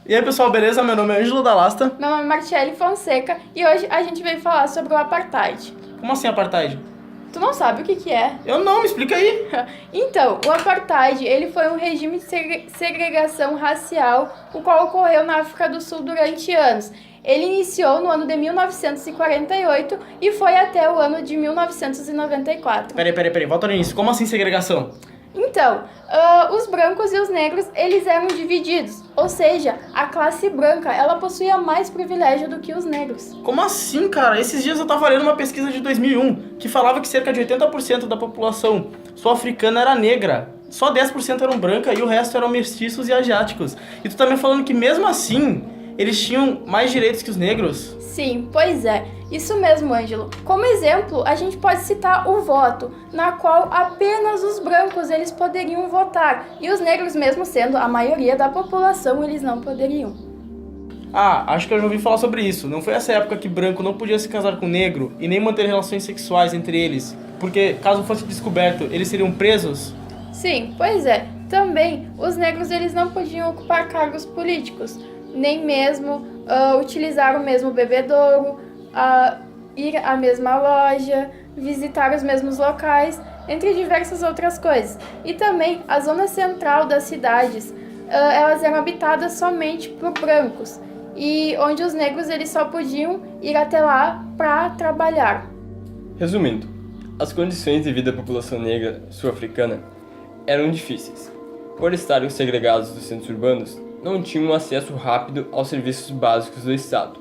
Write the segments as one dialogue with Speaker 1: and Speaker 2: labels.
Speaker 1: E aí pessoal, beleza? Meu nome é Ângelo Dalasta.
Speaker 2: Meu nome é Martiele Fonseca e hoje a gente veio falar sobre o apartheid.
Speaker 1: Como assim apartheid?
Speaker 2: Tu não sabe o que é?
Speaker 1: Eu não, me explica aí.
Speaker 2: Então, o apartheid, ele foi um regime de segregação racial, o qual ocorreu na África do Sul durante anos. Ele iniciou no ano de 1948 e foi até o ano de 1994.
Speaker 1: Peraí, volta no início. Como assim segregação?
Speaker 2: Então, os brancos e os negros, eles eram divididos. Ou seja, a classe branca, ela possuía mais privilégio do que os negros.
Speaker 1: Como assim, cara? Esses dias eu tava lendo uma pesquisa de 2001 que falava que cerca de 80% da população sul-africana era negra. Só 10% eram branca e o resto eram mestiços e asiáticos. E tu tá me falando que mesmo assim, eles tinham mais direitos que os negros?
Speaker 2: Sim, pois é. Isso mesmo, Ângelo. Como exemplo, a gente pode citar o voto, na qual apenas os brancos eles poderiam votar e os negros, mesmo sendo a maioria da população, eles não poderiam.
Speaker 1: Ah, acho que eu já ouvi falar sobre isso. Não foi essa época que branco não podia se casar com negro e nem manter relações sexuais entre eles, porque caso fosse descoberto, eles seriam presos?
Speaker 2: Sim, pois é. Também, os negros eles não podiam ocupar cargos políticos, nem mesmo utilizar o mesmo bebedouro, ir à mesma loja, visitar os mesmos locais, entre diversas outras coisas. E também a zona central das cidades, elas eram habitadas somente por brancos, e onde os negros eles só podiam ir até lá para trabalhar.
Speaker 3: Resumindo, as condições de vida da população negra sul-africana eram difíceis. Por estarem segregados dos centros urbanos, não tinham acesso rápido aos serviços básicos do Estado,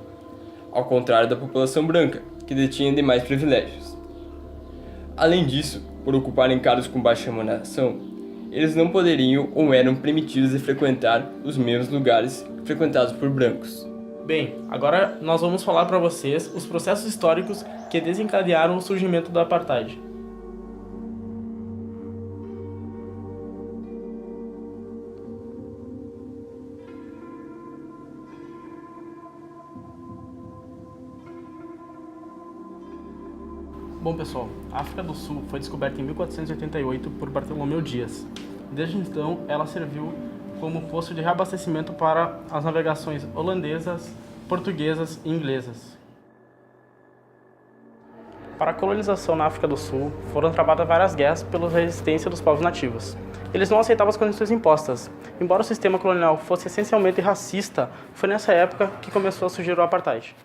Speaker 3: ao contrário da população branca, que detinha demais privilégios. Além disso, por ocuparem cargos com baixa remuneração, eles não poderiam ou eram permitidos de frequentar os mesmos lugares frequentados por brancos.
Speaker 1: Bem, agora nós vamos falar para vocês os processos históricos que desencadearam o surgimento do apartheid. Bom pessoal, a África do Sul foi descoberta em 1488 por Bartolomeu Dias. Desde então, ela serviu como posto de reabastecimento para as navegações holandesas, portuguesas e inglesas. Para a colonização na África do Sul, foram travadas várias guerras pela resistência dos povos nativos. Eles não aceitavam as condições impostas. Embora o sistema colonial fosse essencialmente racista, foi nessa época que começou a surgir o apartheid.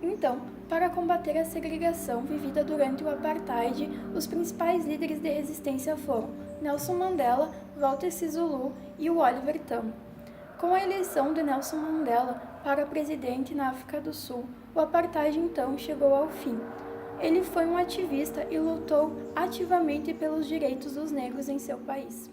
Speaker 2: Então, para combater a segregação vivida durante o apartheid, os principais líderes de resistência foram Nelson Mandela, Walter Sisulu e o Oliver Tambo. Com a eleição de Nelson Mandela para presidente na África do Sul, o apartheid então chegou ao fim. Ele foi um ativista e lutou ativamente pelos direitos dos negros em seu país.